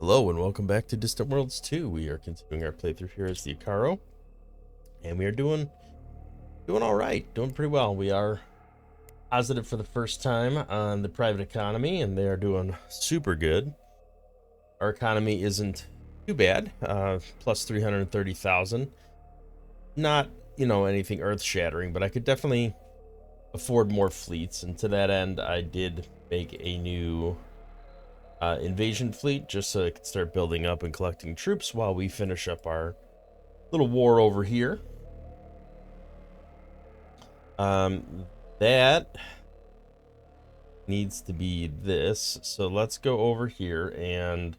Hello and welcome back to Distant Worlds 2. We are continuing our playthrough here as the Ikkuro, and we are doing all right, doing pretty well. We are positive for the first time on the private economy, and they are doing super good. Our economy isn't too bad, plus 330,000. Not, anything earth-shattering, but I could definitely afford more fleets, and to that end, I did make a new invasion fleet just so it can start building up and collecting troops while we finish up our little war over here. That needs to be this, so let's go over here and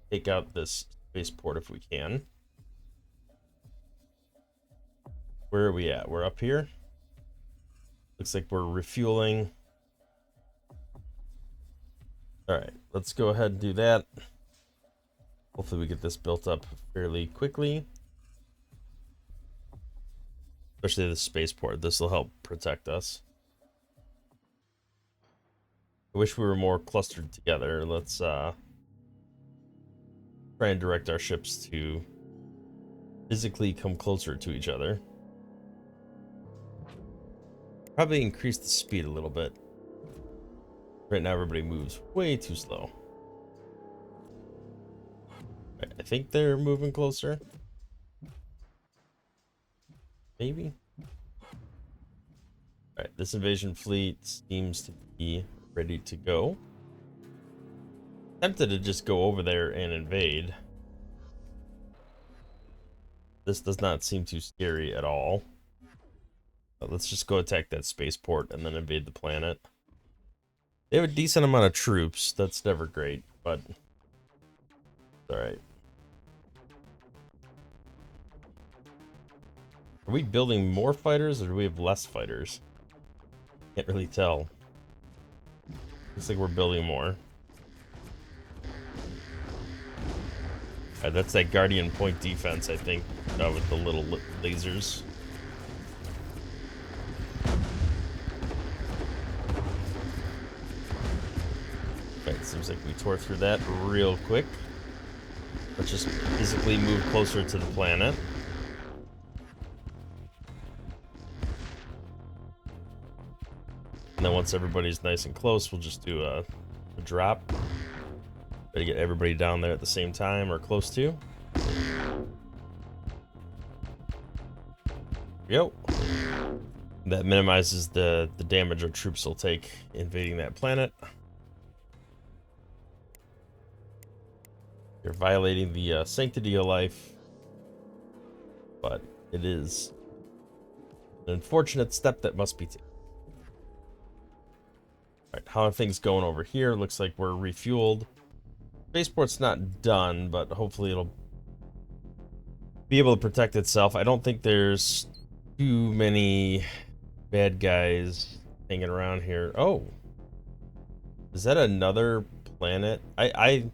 take out this spaceport if we can. Where are we at? We're up here. Looks like we're refueling. All right, let's go ahead and do that. Hopefully we get this built up fairly quickly. Especially the spaceport. This will help protect us. I wish we were more clustered together. Let's try and direct our ships to physically come closer to each other. Probably increase the speed a little bit. Right now everybody moves way too slow. Right, I think they're moving closer. Maybe. Alright, this invasion fleet seems to be ready to go. Tempted to just go over there and invade. This does not seem too scary at all. But let's just go attack that spaceport and then invade the planet. They have a decent amount of troops. That's never great, but alright. Are we building more fighters or do we have less fighters? Can't really tell. Looks like we're building more. Alright, that's that Guardian Point defense, I think, with the little lasers. Alright, seems like we tore through that real quick. Let's just physically move closer to the planet. And then once everybody's nice and close, we'll just do a drop. Try to get everybody down there at the same time or close to. Yep. That minimizes the damage our troops will take invading that planet. You're violating the sanctity of life, but it is an unfortunate step that must be taken. Alright, how are things going over here? Looks like we're refueled. Spaceport's not done, but hopefully it'll be able to protect itself. I don't think there's too many bad guys hanging around here. Oh, is that another planet? I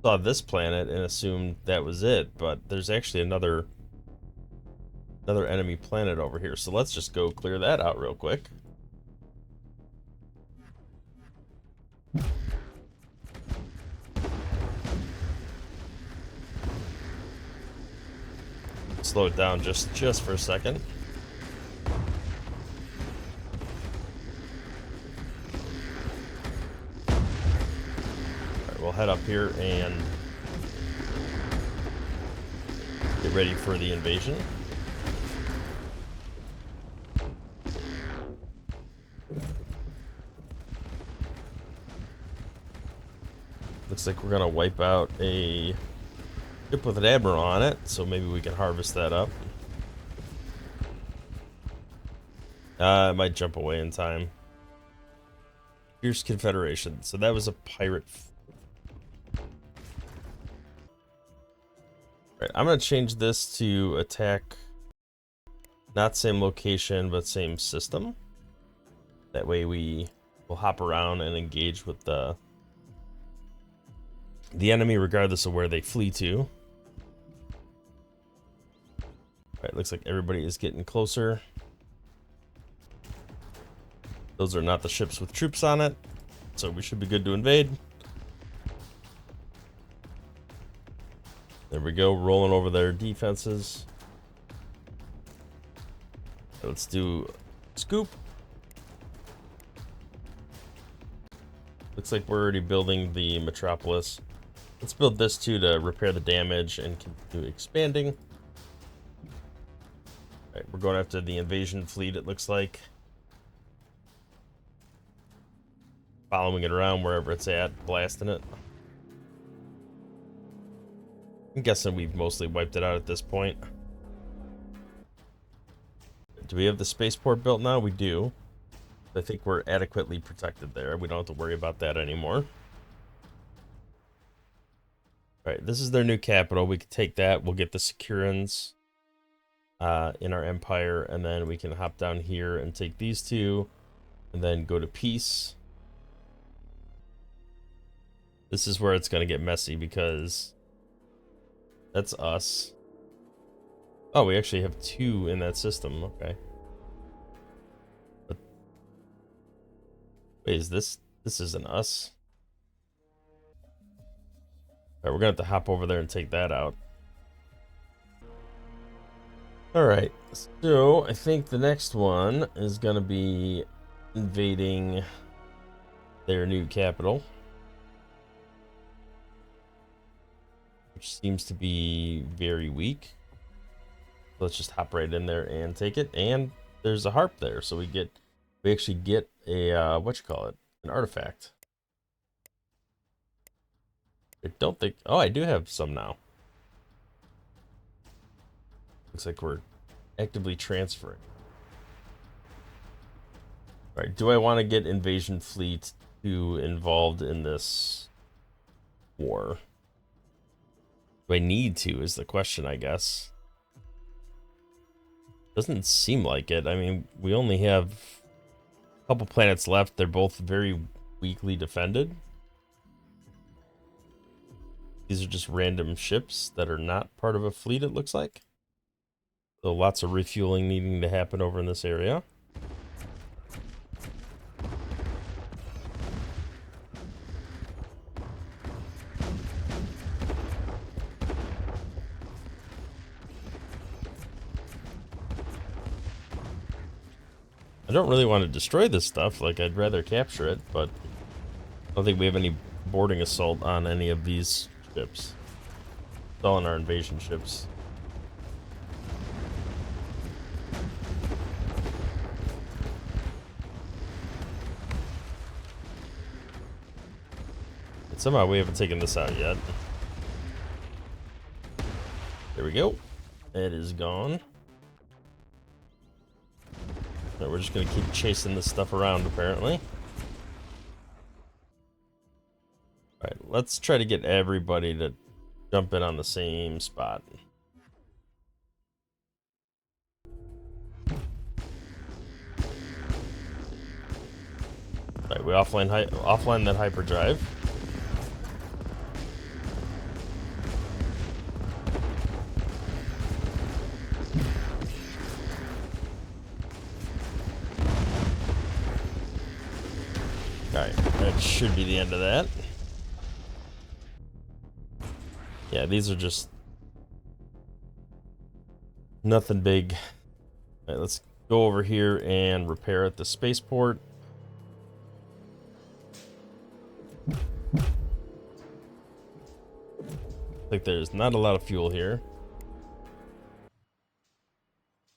saw this planet and assumed that was it, but there's actually another enemy planet over here. So let's just go clear that out real quick. Slow it down just for a second. Alright, we'll head up here and get ready for the invasion. Looks like we're gonna wipe out a ship with an admiral on it, so maybe we can harvest that up. I might jump away in time. Fierce Confederation. So that was a pirate. Right, I'm gonna change this to attack. Not same location, but same system. That way we will hop around and engage with the enemy regardless of where they flee to. Alright, looks like everybody is getting closer. Those are not the ships with troops on it, so we should be good to invade. There we go, rolling over their defenses. Let's do scoop. Looks like we're already building the metropolis. Let's build this too to repair the damage and continue expanding. All right, we're going after the invasion fleet, it looks like. Following it around wherever it's at, blasting it. I'm guessing we've mostly wiped it out at this point. Do we have the spaceport built now? We do. I think we're adequately protected there. We don't have to worry about that anymore. Alright, this is their new capital. We can take that. We'll get the Securans in our empire, and then we can hop down here and take these two, and then go to peace. This is where it's going to get messy because that's us. Oh, we actually have two in that system. Okay. But, wait, is this isn't us? Alright, we're gonna have to hop over there and take that out. Alright, so I think the next one is gonna be invading their new capital, which seems to be very weak. Let's just hop right in there and take it. And there's a harp there, so we actually get a an artifact. I don't think, oh, I do have some now. Looks like we're actively transferring. All right, do I want to get invasion fleet involved in this war? Do I need to is the question, I guess. Doesn't seem like it. I mean, we only have a couple planets left. They're both very weakly defended. These are just random ships that are not part of a fleet, it looks like. So lots of refueling needing to happen over in this area. I don't really want to destroy this stuff. Like, I'd rather capture it, but I don't think we have any boarding assault on any of these ships. It's all in our invasion ships. And somehow we haven't taken this out yet. There we go. It is gone. Right, we're just gonna keep chasing this stuff around, apparently. Alright, let's try to get everybody to jump in on the same spot. Alright, we offline that hyperdrive. Alright, that should be the end of that. Yeah, these are just nothing big. Alright, let's go over here and repair at the spaceport. Like, there's not a lot of fuel here.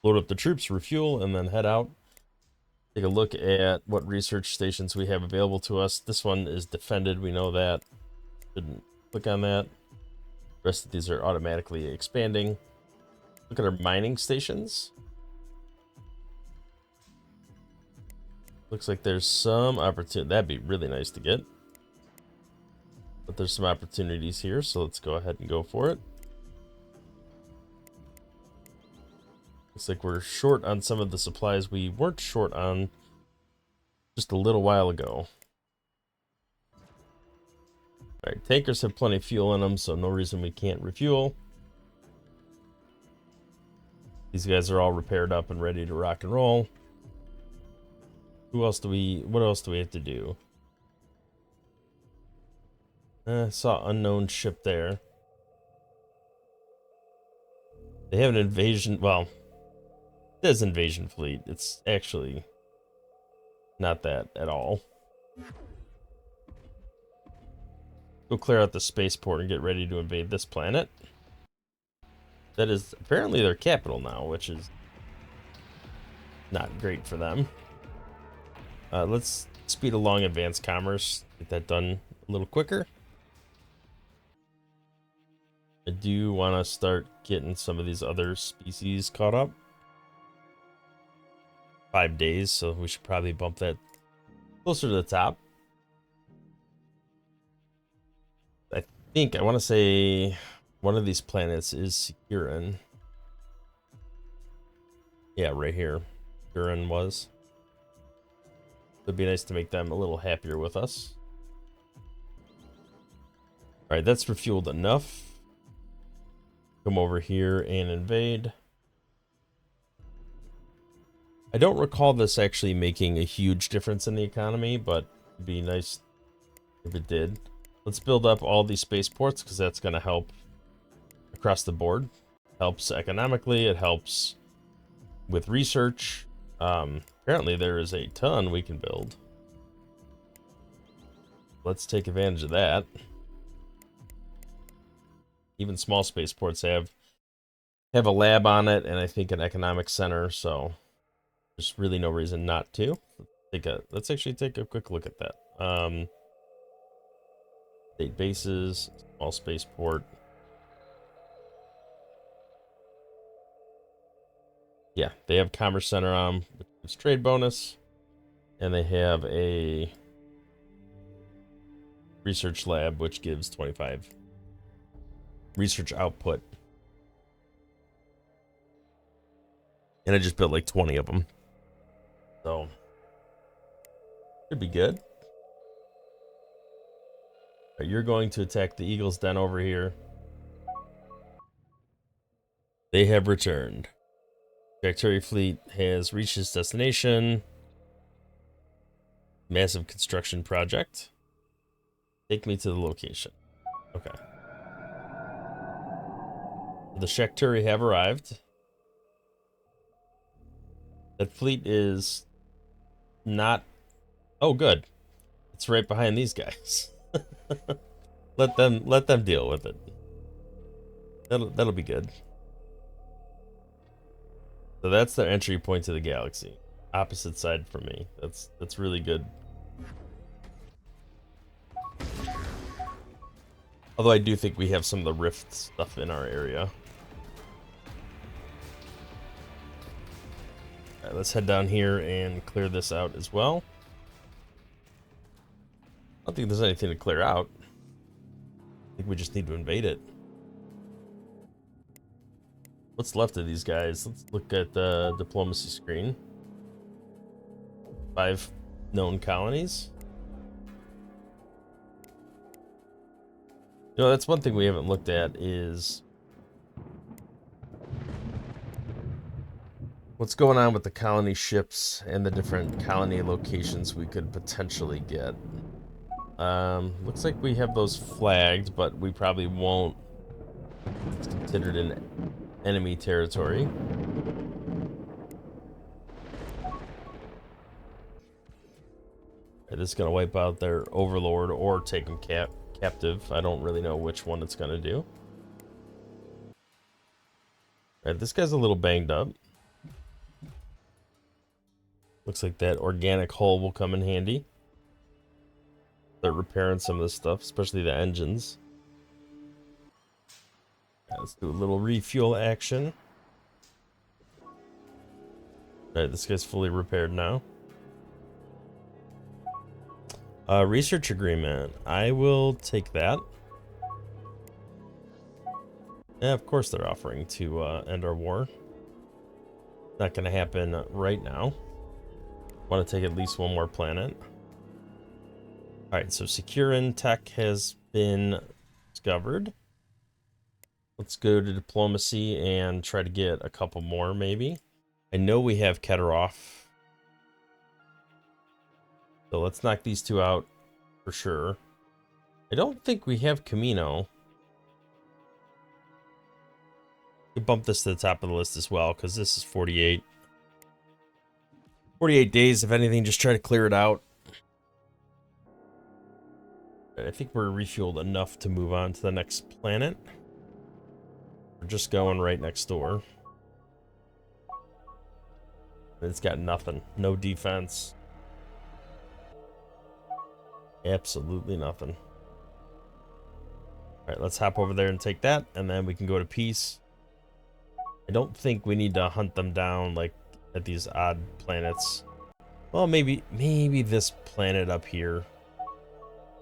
Load up the troops, refuel, and then head out. Take a look at what research stations we have available to us. This one is defended, we know that. Shouldn't click on that. The rest of these are automatically expanding. Look at our mining stations. Looks like there's some opportunity. That'd be really nice to get. But there's some opportunities here, so let's go ahead and go for it. Looks like we're short on some of the supplies we weren't short on just a little while ago. Alright, tankers have plenty of fuel in them, so no reason we can't refuel. These guys are all repaired up and ready to rock and roll. What else do we have to do? I saw unknown ship there. They have an invasion. Well, it says invasion fleet. It's actually not that at all. Go clear out the spaceport and get ready to invade this planet. That is apparently their capital now, which is not great for them. Let's speed along advanced commerce. Get that done a little quicker. I do want to start getting some of these other species caught up. 5 days, so we should probably bump that closer to the top. I think I want to say one of these planets is Sikuran. Yeah, right here. Sikuran was. It'd be nice to make them a little happier with us. Alright, that's refueled enough. Come over here and invade. I don't recall this actually making a huge difference in the economy, but it'd be nice if it did. Let's build up all these spaceports because that's going to help across the board. Helps economically, it helps with research. Apparently there is a ton we can build. Let's take advantage of that. Even small spaceports have a lab on it, and I think an economic center, so there's really no reason not to. Let's actually take a quick look at that. State bases, small spaceport. Yeah, they have commerce center on, which gives trade bonus, and they have a research lab, which gives 25 research output. And I just built like 20 of them. So, should be good. Right, you're going to attack the Eagle's Den over here. They have returned. Bacteria fleet has reached its destination. Massive construction project. Take me to the location. Okay. The Shakturi have arrived. That fleet is not... Oh, good. It's right behind these guys. Let them deal with it. That'll be good. So that's their entry point to the galaxy. Opposite side from me. That's really good. Although I do think we have some of the rift stuff in our area. Alright, let's head down here and clear this out as well. I don't think there's anything to clear out. I think we just need to invade it. What's left of these guys? Let's look at the diplomacy screen. 5 known colonies. You know, that's one thing we haven't looked at is what's going on with the colony ships and the different colony locations we could potentially get. Looks like we have those flagged, but we probably won't. It's considered an enemy territory. This is going to wipe out their overlord or take them captive. I don't really know which one it's going to do. Alright, this guy's a little banged up. Looks like that organic hull will come in handy. Start repairing some of this stuff, especially the engines. Let's do a little refuel action. Alright, this guy's fully repaired now. Research agreement. I will take that. Yeah, of course they're offering to end our war. Not gonna happen right now. Want to take at least one more planet. Alright, so Sekuran tech has been discovered. Let's go to diplomacy and try to get a couple more, maybe. I know we have Keterov. So let's knock these two out for sure. I don't think we have Camino. bump this to the top of the list as well, because this is 48. 48 days, if anything, just try to clear it out. I think we're refueled enough to move on to the next planet. We're just going right next door. It's got nothing. No defense. Absolutely nothing. Alright, let's hop over there and take that, and then we can go to peace. I don't think we need to hunt them down like at these odd planets. Well, maybe this planet up here.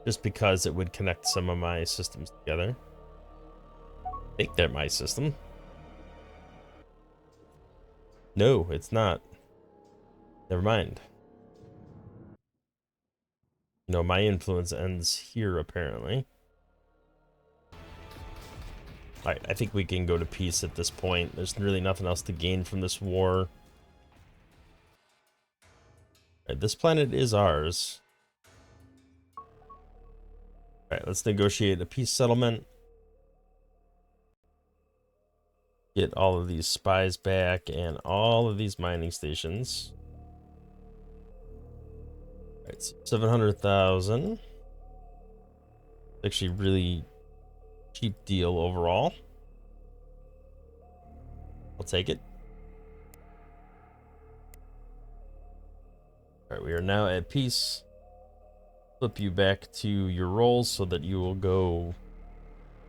Just because it would connect some of my systems together. I think they're my system. No, it's not. Never mind. No, my influence ends here, apparently. Alright, I think we can go to peace at this point. There's really nothing else to gain from this war. Alright, this planet is ours. Alright, let's negotiate a peace settlement. Get all of these spies back and all of these mining stations. Alright, so 700,000. Actually, really cheap deal overall. I'll take it. Alright, we are now at peace. Flip you back to your roles so that you will go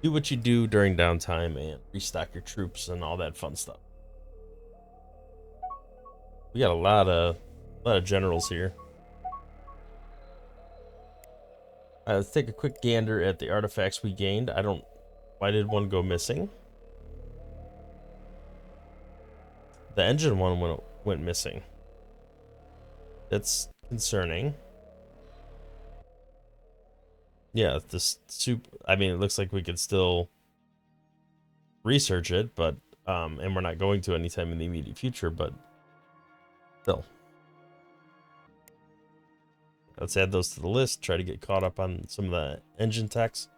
do what you do during downtime and restock your troops and all that fun stuff. We got a lot of generals here. Let's take a quick gander at the artifacts we gained. Why did one go missing? The engine one went missing. That's concerning. Yeah, this soup. I mean, it looks like we could still research it, but and we're not going to anytime in the immediate future, but still. Let's add those to the list. Try to get caught up on some of the engine techs.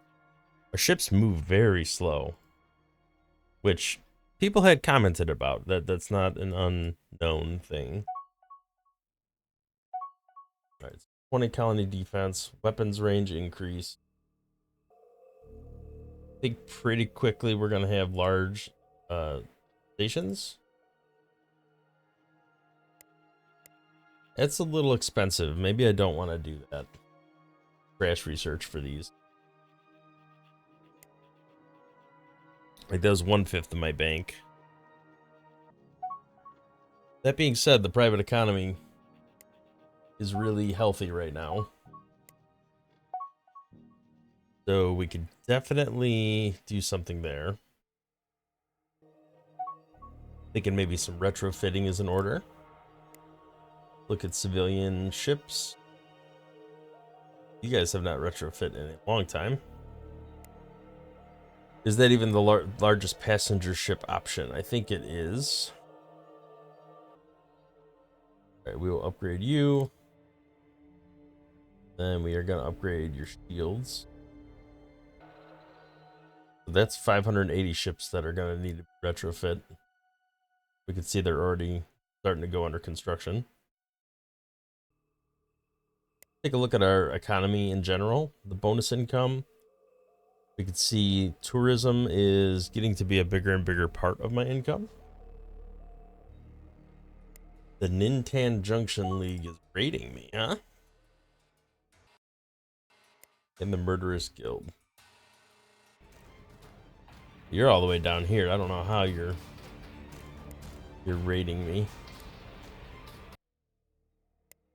Our ships move very slow, which people had commented about. That's not an unknown thing. All right, 20 colony defense, weapons range increase. I think pretty quickly we're gonna have large stations. It's a little expensive. Maybe I don't want to do that. Crash research for these. Like that was 1/5 of my bank. That being said, the private economy is really healthy right now. So we could definitely do something there. Thinking maybe some retrofitting is in order. Look at civilian ships. You guys have not retrofit in a long time. Is that even the largest passenger ship option? I think it is. All right, we will upgrade you. Then we are going to upgrade your shields. So that's 580 ships that are going to need to retrofit. We can see they're already starting to go under construction. Take a look at our economy in general, the bonus income. We can see tourism is getting to be a bigger and bigger part of my income. The Nintan Junction League is raiding me, huh? And the Murderous Guild. You're all the way down here. I don't know how you're raiding me.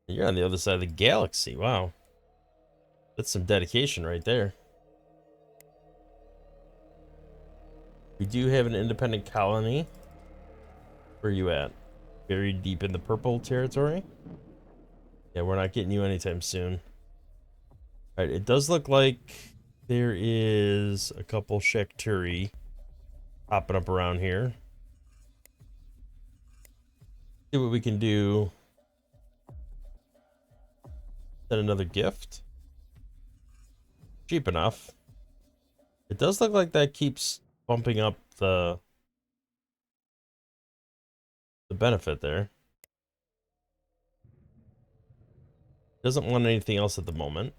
You're on the other side of the galaxy. Wow. That's some dedication right there. We do have an independent colony. Where are you at? Very deep in the purple territory? Yeah, we're not getting you anytime soon. Alright, it does look like there is a couple Shakturi popping up around here. See what we can do. Send another gift. Cheap enough. It does look like that keeps bumping up the the benefit there. Doesn't want anything else at the moment,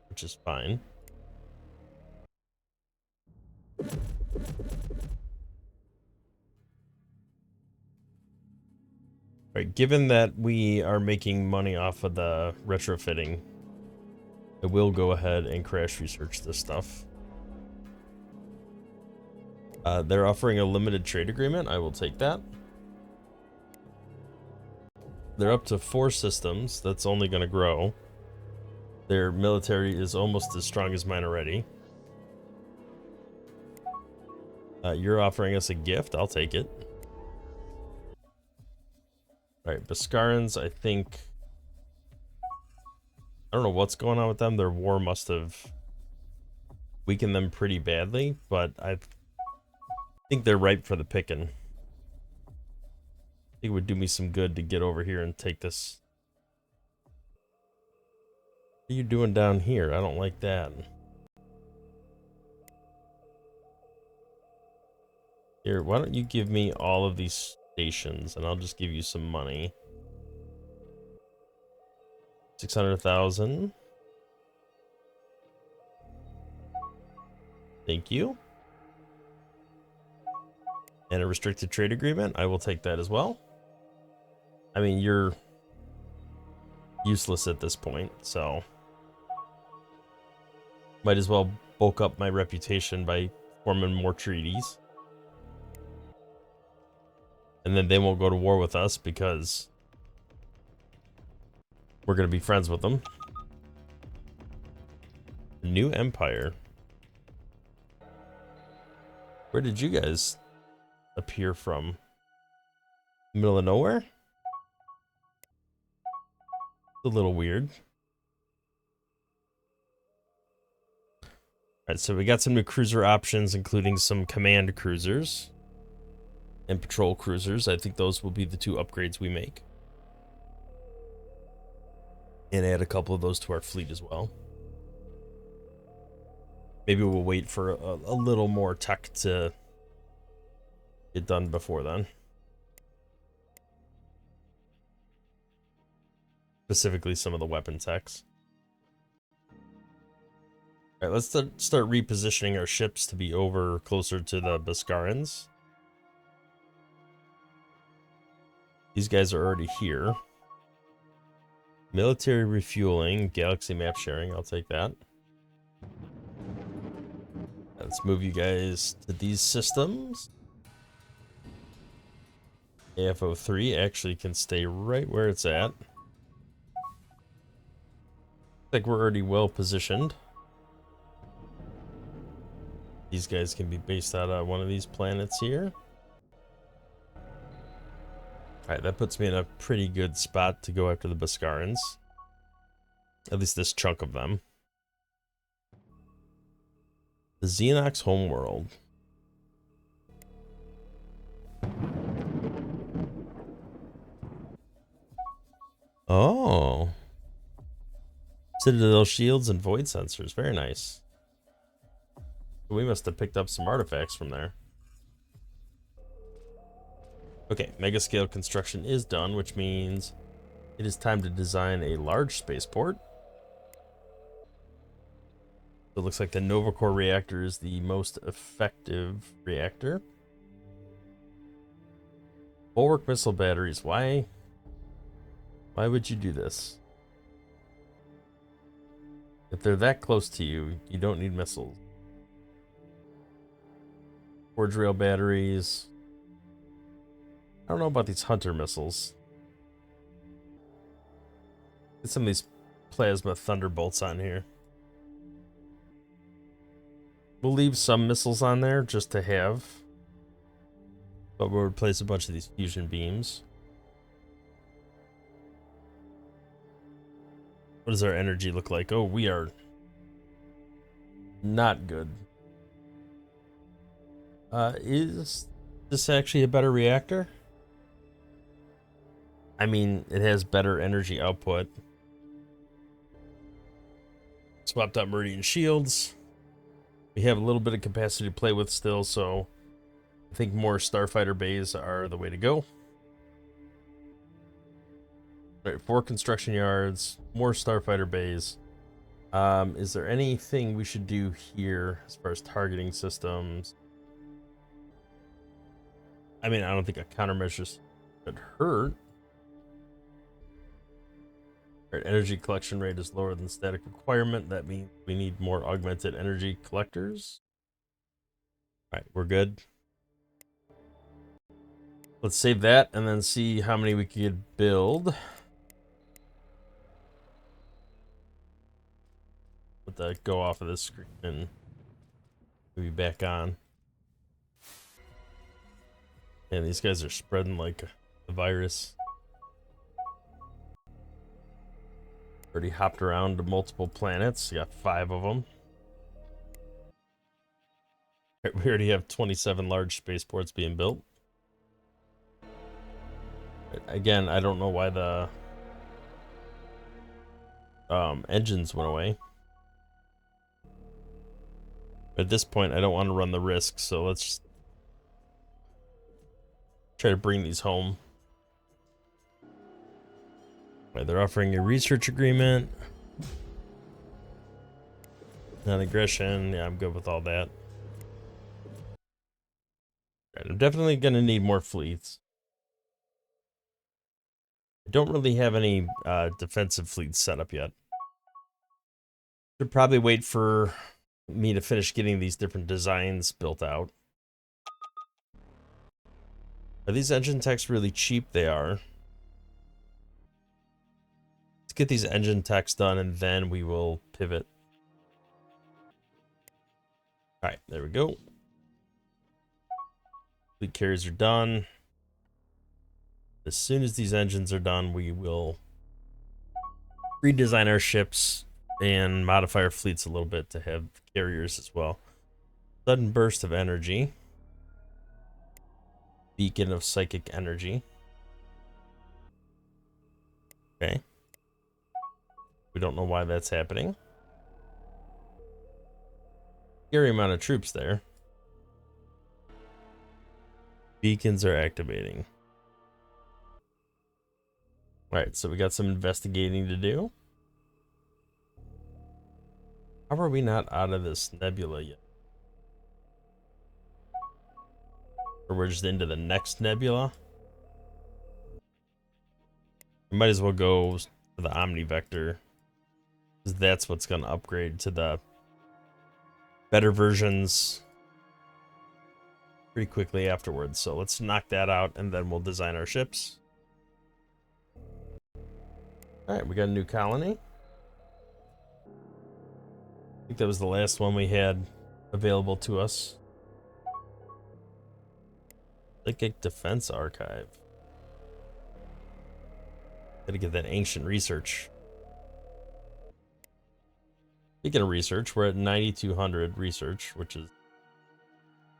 which is fine. Right, given that we are making money off of the retrofitting, I will go ahead and crash research this stuff. They're offering a limited trade agreement. I will take that. They're up to 4 systems. That's only going to grow. Their military is almost as strong as mine already. You're offering us a gift. I'll take it. All right, Baskarans, I think... I don't know what's going on with them. Their war must have weakened them pretty badly, but I think they're ripe for the picking. I think it would do me some good to get over here and take this. What are you doing down here? I don't like that. Here, why don't you give me all of these stations and I'll just give you some money. 600,000. Thank you. And a restricted trade agreement. I will take that as well. I mean, you're useless at this point, so might as well bulk up my reputation by forming more treaties. And then they won't go to war with us because we're going to be friends with them. New empire. Where did you guys appear from? Middle of nowhere? It's a little weird. Alright, so we got some new cruiser options, including some command cruisers and patrol cruisers. I think those will be the 2 upgrades we make. And add a couple of those to our fleet as well. Maybe we'll wait for a little more tech to get done before then. Specifically some of the weapon techs. Alright, let's start repositioning our ships to be over closer to the Baskarans. These guys are already here. Military refueling, galaxy map sharing, I'll take that. Let's move you guys to these systems. AFO3 actually can stay right where it's at. Looks like we're already well positioned. These guys can be based out of one of these planets here. Alright, that puts me in a pretty good spot to go after the Baskarans. At least this chunk of them. The Xenox homeworld. Oh. Citadel shields and void sensors. Very nice. We must have picked up some artifacts from there. Okay, mega scale construction is done, which means it is time to design a large spaceport. So it looks like the Nova Core reactor is the most effective reactor. Bulwark missile batteries. Why would you do this? If they're that close to you, you don't need missiles. Forge rail batteries. I don't know about these hunter missiles. Get some of these plasma thunderbolts on here. We'll leave some missiles on there just to have. But we'll replace a bunch of these fusion beams. What does our energy look like? Oh, we are not good. Is this actually a better reactor? I mean, it has better energy output. Swapped out Meridian shields. We have a little bit of capacity to play with still, so I think more starfighter bays are the way to go. All right, 4 construction yards, more starfighter bays. Is there anything we should do here as far as targeting systems? I mean, I don't think a countermeasure could hurt. Our energy collection rate is lower than static requirement. That means we need more augmented energy collectors. All right, we're good. Let's save that and then see how many we could build. Let that go off of this screen and maybe back on. And these guys are spreading like the virus. Already hopped around to multiple planets. Got 5 of them. We already have 27 large spaceports being built. Again, I don't know why the engines went away. At this point, I don't want to run the risk, so let's just try to bring these home. Right, they're offering a research agreement. Non-aggression. Yeah, I'm good with all that. Right, I'm definitely going to need more fleets. I don't really have any defensive fleets set up yet. Should probably wait for me to finish getting these different designs built out. Are these engine techs really cheap? They are. Let's get these engine techs done and then we will pivot. Alright, there we go. Fleet carriers are done. As soon as these engines are done, we will redesign our ships and modify our fleets a little bit to have carriers as well. Sudden burst of energy. Beacon of psychic energy. Okay. We don't know why that's happening. Scary amount of troops there. Beacons are activating. Alright, so we got some investigating to do. How are we not out of this nebula yet? Or we're just into the next nebula? We might as well go to the Omnivector, because that's what's going to upgrade to the better versions pretty quickly afterwards. So let's knock that out and then we'll design our ships. Alright, we got a new colony. I think that was the last one we had available to us. Psychic Defense Archive. Gotta get that ancient research. Speaking of research, we're at 9,200 research, which is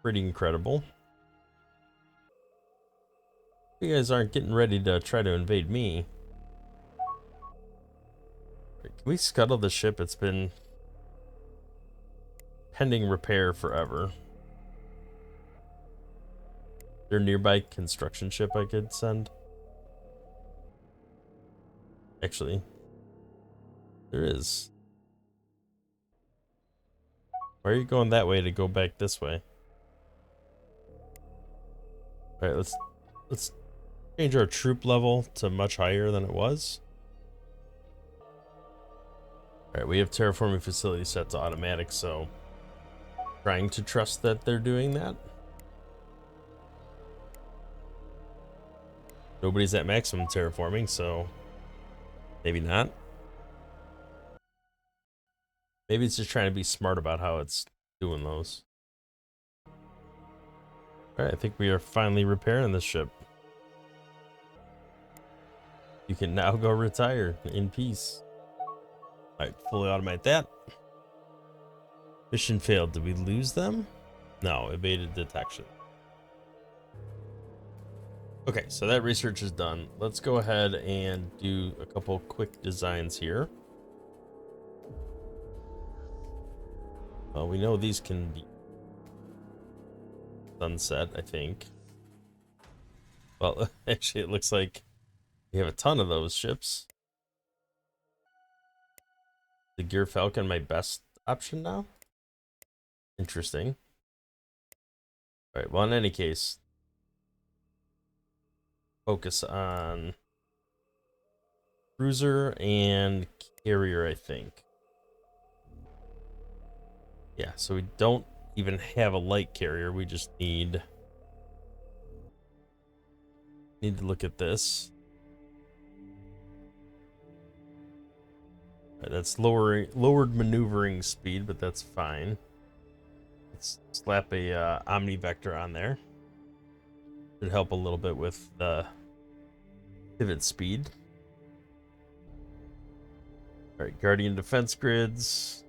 pretty incredible. You guys aren't getting ready to try to invade me. Can we scuttle the ship? It's been pending repair forever. Is there a nearby construction ship I could send? Actually, there is. Why are you going that way to go back this way? Alright, let's change our troop level to much higher than it was. Alright, we have terraforming facility set to automatic, so trying to trust that they're doing that. Nobody's at maximum terraforming, so maybe not. Maybe it's just trying to be smart about how it's doing those. Alright, I think we are finally repairing this ship. You can now go retire in peace. Alright, fully automate that. Mission failed. Did we lose them? No, evaded detection. Okay, so that research is done. Let's go ahead and do a couple quick designs here. Well, we know these can be sunset, I think. Well, actually, it looks like We have a ton of those ships. The Gear Falcon my best option now? Interesting. Alright, well in any case, focus on cruiser and carrier, I think. Yeah, so we don't even have a light carrier, we just need to look at this. Right, that's lowered maneuvering speed, but that's fine. Let's slap a omni vector on there. Should help a little bit with the pivot speed. All right, Guardian defense grids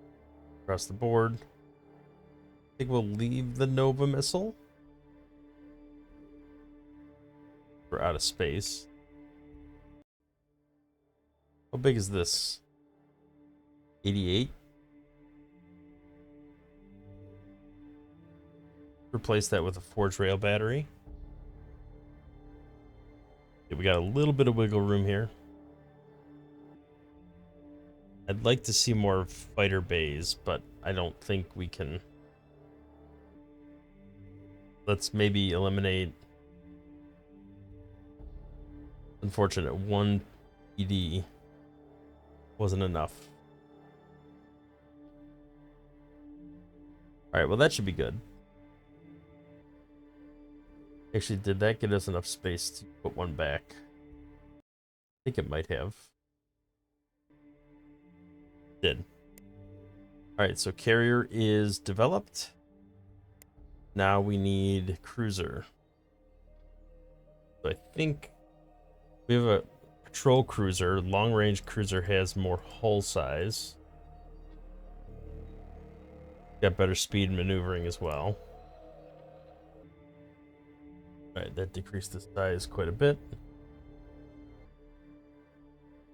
across the board. I think we'll leave the Nova missile. We're out of space. How big is this? 88. Replace that with a forge rail battery. Okay, we got a little bit of wiggle room here. I'd like to see more fighter bays, but I don't think we can. Let's maybe eliminate. Unfortunate, one PD wasn't enough. Alright, well that should be good. Actually, did that get us enough space to put one back? I think it might have. Did. Alright, so carrier is developed. Now we need cruiser. So I think we have a patrol cruiser. Long range cruiser has more hull size. Got better speed and maneuvering as well. Alright, that decreased the size quite a bit.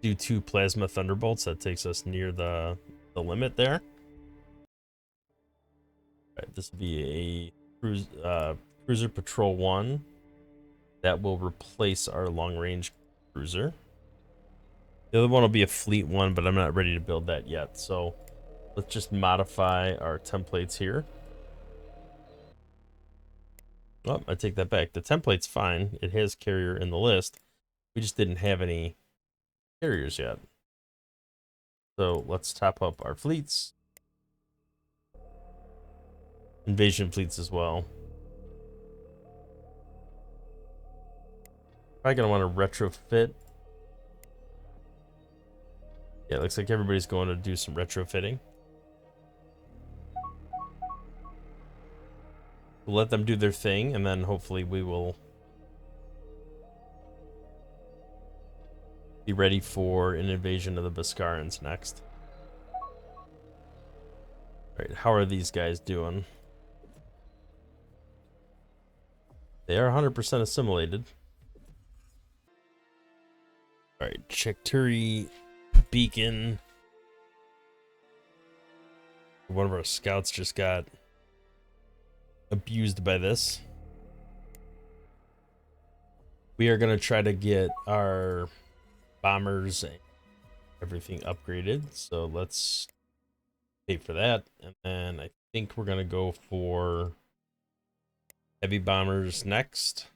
Do 2 plasma thunderbolts, that takes us near the limit there. Alright, this will be a cruiser patrol 1. That will replace our long range cruiser. The other one will be a fleet 1, but I'm not ready to build that yet. So let's just modify our templates here. Oh, I take that back. The template's fine. It has carrier in the list. We just didn't have any carriers yet. So let's top up our fleets. Invasion fleets as well. Probably gonna want to retrofit. Yeah, it looks like everybody's going to do some retrofitting. We'll let them do their thing, and then hopefully we will be ready for an invasion of the Beskarians next. Alright, how are these guys doing? They are 100% assimilated. Alright, Chekturi beacon. One of our scouts just got abused by this. We are going to try to get our bombers and everything upgraded. So let's pay for that. And then I think we're going to go for heavy bombers next.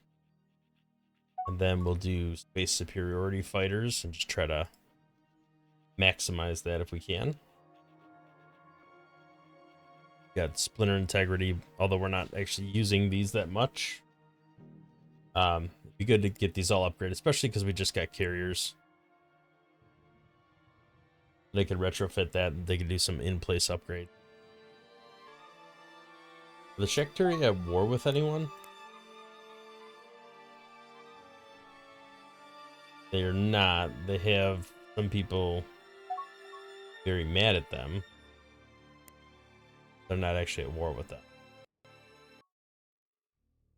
And then we'll do space superiority fighters and just try to maximize that if we can. Got splinter integrity, although we're not actually using these that much. It'd be good to get these all upgraded, especially because we just got carriers. They could retrofit that and they could do some in-place upgrade. Are the Chekturi at war with anyone? They are not. They have some people very mad at them. They're not actually at war with them.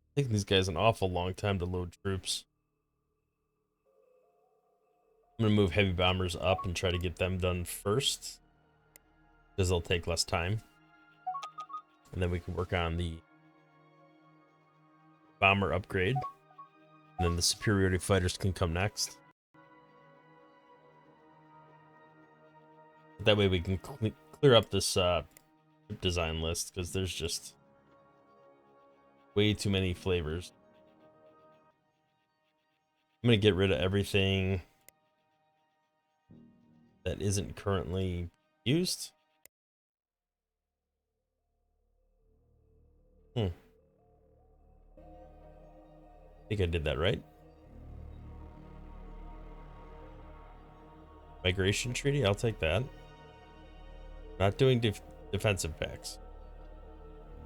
It's taking these guys an awful long time to load troops. I'm gonna move heavy bombers up and try to get them done first, because they'll take less time. And then we can work on the bomber upgrade. And then the superiority fighters can come next. That way we can clear up this design list, because there's just way too many flavors. I'm going to get rid of everything that isn't currently used. I think I did that right. Migration treaty, I'll take that. Not doing defensive packs.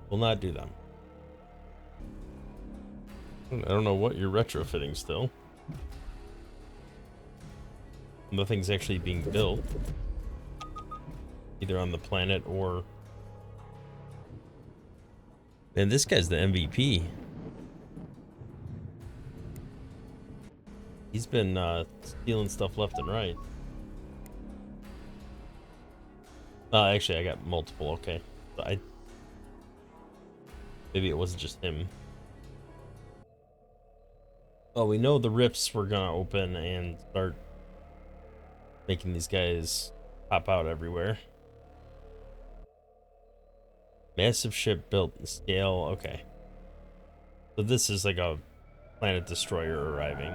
Will not do them. I don't know what you're retrofitting still. Nothing's actually being built. Either on the planet or... Man, this guy's the MVP. He's been stealing stuff left and right. Actually, I got multiple, okay. Maybe it wasn't just him. Oh, we know the rifts were gonna open and start making these guys pop out everywhere. Massive ship built in scale, okay. So this is like a planet destroyer arriving.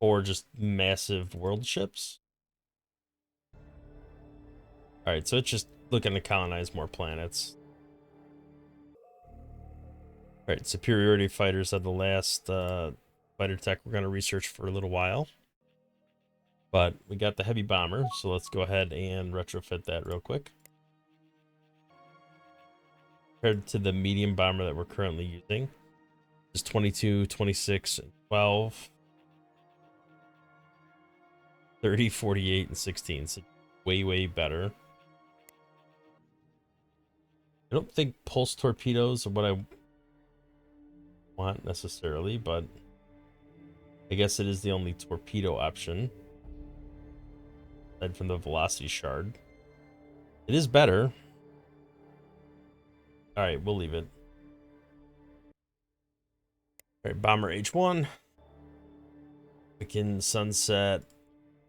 Or just massive world ships. Alright, so it's just looking to colonize more planets. Alright, superiority fighters are the last fighter tech we're going to research for a little while. But we got the heavy bomber, so let's go ahead and retrofit that real quick. Compared to the medium bomber that we're currently using. It's 22, 26, and 12. 30, 48, and 16. So way, way better. I don't think pulse torpedoes are what I want necessarily, but I guess it is the only torpedo option. Aside from the velocity shard. It is better. Alright, we'll leave it. Alright, bomber H1. We can sunset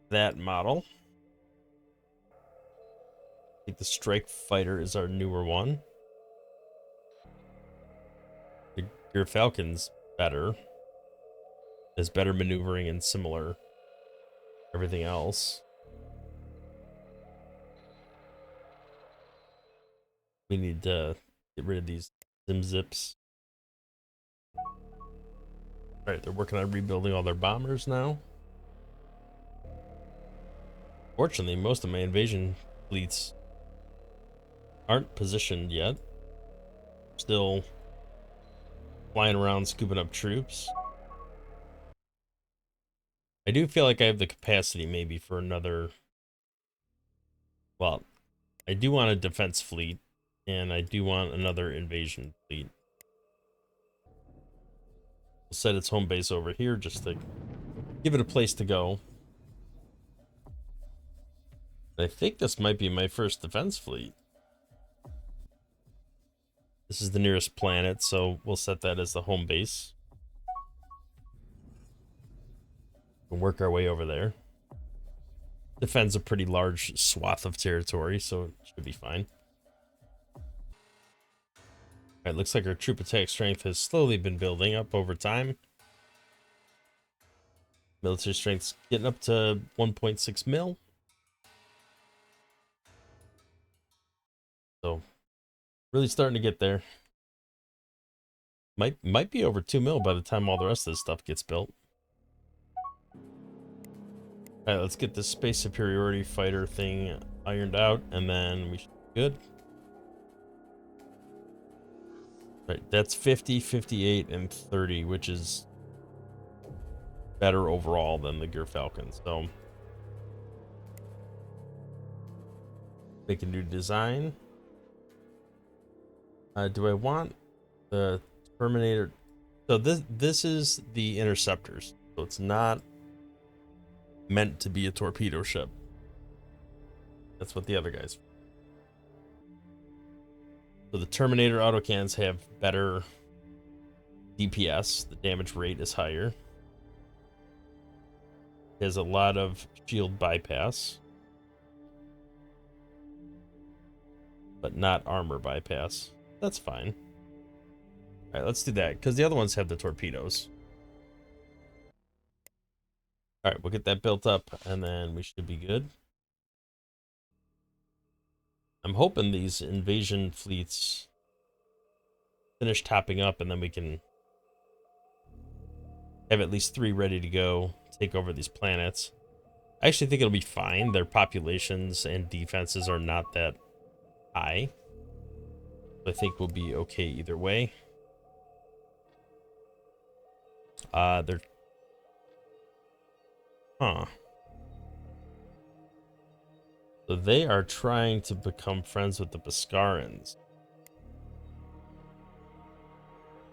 that model. I think the strike fighter is our newer one. The Falcon's better. Has better maneuvering and similar everything else. We need to get rid of these sim zips. Alright, they're working on rebuilding all their bombers now. Fortunately, most of my invasion fleets aren't positioned yet. Still flying around scooping up troops. I do feel like I have the capacity maybe for another... Well, I do want a defense fleet, and I do want another invasion fleet. We'll set its home base over here just to give it a place to go. I think this might be my first defense fleet. This is the nearest planet, so we'll set that as the home base. We'll work our way over there. Defends a pretty large swath of territory, so it should be fine. Alright, looks like our troop attack strength has slowly been building up over time. Military strength's getting up to 1.6 mil. So, really starting to get there. Might be over 2 mil by the time all the rest of this stuff gets built. Alright, let's get this space superiority fighter thing ironed out, and then we should be good. Right, that's 50, 58, and 30, which is better overall than the Falcon. So, make a new design. Do I want the Terminator? So this is the interceptors. So it's not meant to be a torpedo ship. That's what the other guys. So the Terminator autocannons have better DPS. The damage rate is higher. has a lot of shield bypass, but not armor bypass. That's fine. All right, let's do that, because the other ones have the torpedoes. All right, we'll get that built up, and then we should be good. I'm hoping these invasion fleets finish topping up, and then we can have at least 3 ready to go, take over these planets. I actually think it'll be fine. Their populations and defenses are not that high. I think we'll be okay either way. They're... Huh. So they are trying to become friends with the Beskarians.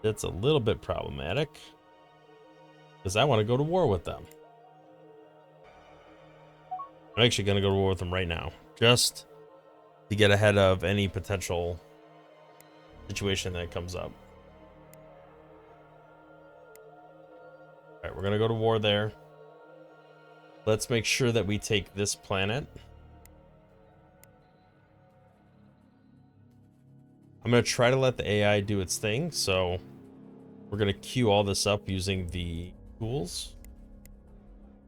That's a little bit problematic, because I want to go to war with them. I'm actually going to go to war with them right now, just to get ahead of any potential situation that comes up. All right, we're going to go to war there. Let's make sure that we take this planet. I'm going to try to let the AI do its thing, so we're going to queue all this up using the tools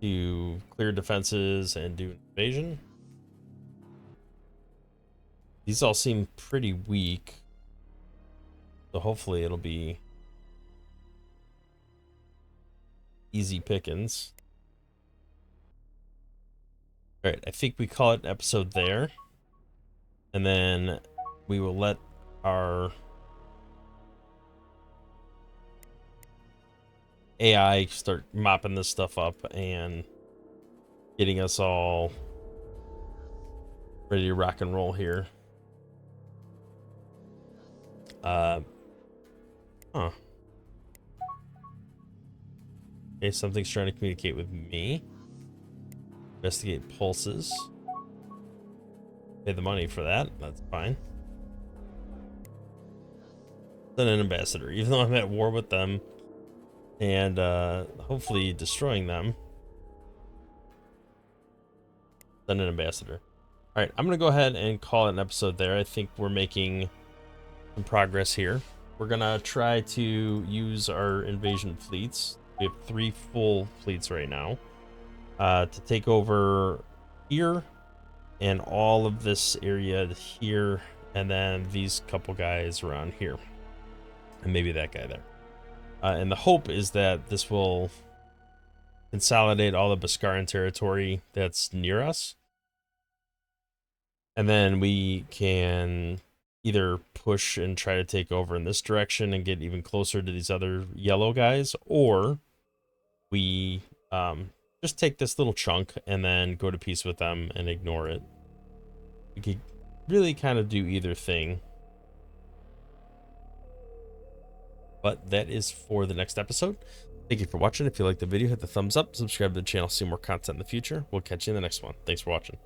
to clear defenses and do invasion. These all seem pretty weak, so hopefully it'll be easy pickings. All right, I think we call it an episode there, and then we will let our AI start mopping this stuff up and getting us all ready to rock and roll here. Okay, something's trying to communicate with me. Investigate pulses. Pay the money for that. That's fine. Send an ambassador, even though I'm at war with them and hopefully destroying them. Send an ambassador. All right, I'm gonna go ahead and call it an episode there. I think we're making some progress here. We're gonna try to use our invasion fleets. We have 3 full fleets right now to take over here and all of this area here, and then these couple guys around here, and maybe that guy there. And the hope is that this will consolidate all the Beskarian territory that's near us, and then we can either push and try to take over in this direction and get even closer to these other yellow guys, or we just take this little chunk and then go to peace with them and ignore it. We could really kind of do either thing. But that is for the next episode. Thank you for watching. If you liked the video, hit the thumbs up, subscribe to the channel, see more content in the future. We'll catch you in the next one. Thanks for watching.